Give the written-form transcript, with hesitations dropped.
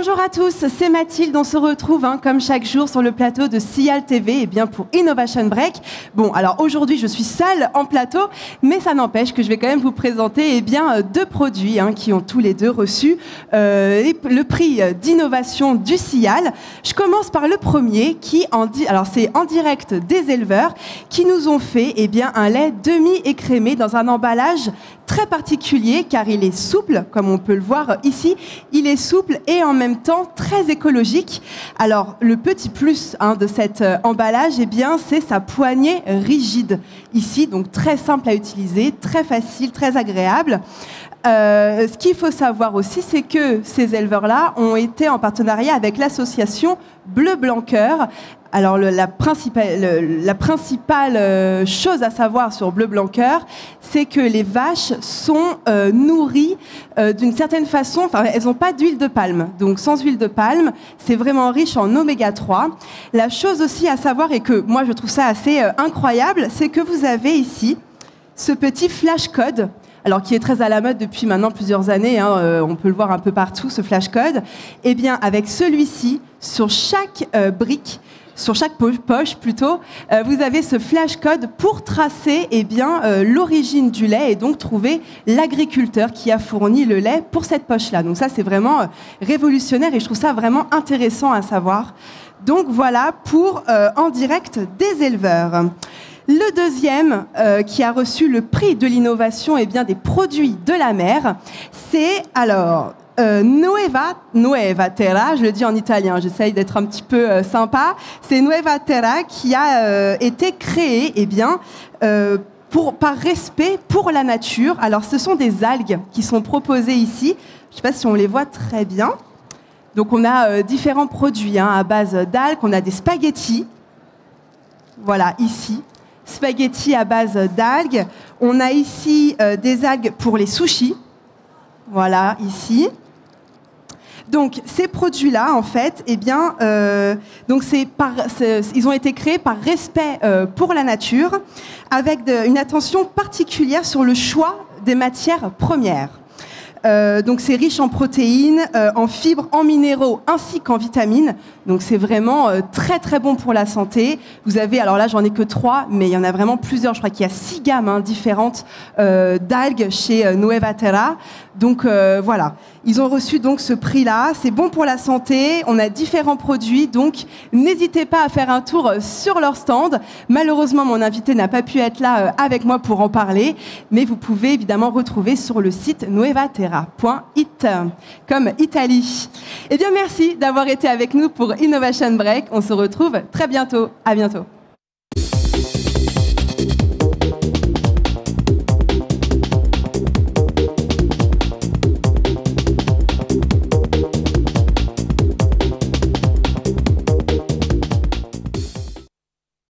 Bonjour à tous, c'est Mathilde, on se retrouve comme chaque jour sur le plateau de Sial TV pour Innovation Break. Bon, alors aujourd'hui je suis seule en plateau, mais ça n'empêche que je vais quand même vous présenter deux produits qui ont tous les deux reçu le prix d'innovation du Sial. Je commence par le premier alors c'est en direct des éleveurs qui nous ont fait un lait demi-écrémé dans un emballage très particulier car il est souple, comme on peut le voir ici. Il est souple et en même temps très écologique. Alors le petit plus de cet emballage, c'est sa poignée rigide. Ici, donc très simple à utiliser, très facile, très agréable. Ce qu'il faut savoir aussi, c'est que ces éleveurs-là ont été en partenariat avec l'association Bleu Blanc Cœur. Alors la principale chose à savoir sur Bleu Blanc Cœur, c'est que les vaches sont nourries d'une certaine façon, elles n'ont pas d'huile de palme. Donc sans huile de palme, c'est vraiment riche en oméga 3. La chose aussi à savoir, et que moi je trouve ça assez incroyable, c'est que vous avez ici ce petit flash code. Alors qui est très à la mode depuis maintenant plusieurs années, on peut le voir un peu partout, ce flash code. Eh bien, avec celui-ci, sur chaque brique, sur chaque poche plutôt, vous avez ce flash code pour tracer l'origine du lait et donc trouver l'agriculteur qui a fourni le lait pour cette poche-là. Donc ça, c'est vraiment révolutionnaire et je trouve ça vraiment intéressant à savoir. Donc voilà pour En direct des éleveurs. Le deuxième qui a reçu le prix de l'innovation des produits de la mer, c'est alors Nueva Terra, je le dis en italien, j'essaye d'être un petit peu sympa. C'est Nueva Terra qui a été créé par respect pour la nature. Alors ce sont des algues qui sont proposées ici. Je ne sais pas si on les voit très bien. Donc on a différents produits à base d'algues. On a des spaghettis, voilà ici. Spaghettis à base d'algues. On a ici des algues pour les sushis. Voilà, ici. Donc, ces produits-là, en fait, ils ont été créés par respect pour la nature, avec une attention particulière sur le choix des matières premières. Donc c'est riche en protéines, en fibres, en minéraux ainsi qu'en vitamines. Donc c'est vraiment très très bon pour la santé. Vous avez, alors là j'en ai que 3, mais il y en a vraiment plusieurs. Je crois qu'il y a 6 gammes différentes d'algues chez Nueva Terra. Donc voilà, ils ont reçu donc ce prix-là. C'est bon pour la santé. On a différents produits, donc n'hésitez pas à faire un tour sur leur stand. Malheureusement, mon invité n'a pas pu être là avec moi pour en parler, mais vous pouvez évidemment retrouver sur le site nuevaterra.it, comme Italie. Eh bien, merci d'avoir été avec nous pour Innovation Break. On se retrouve très bientôt. À bientôt.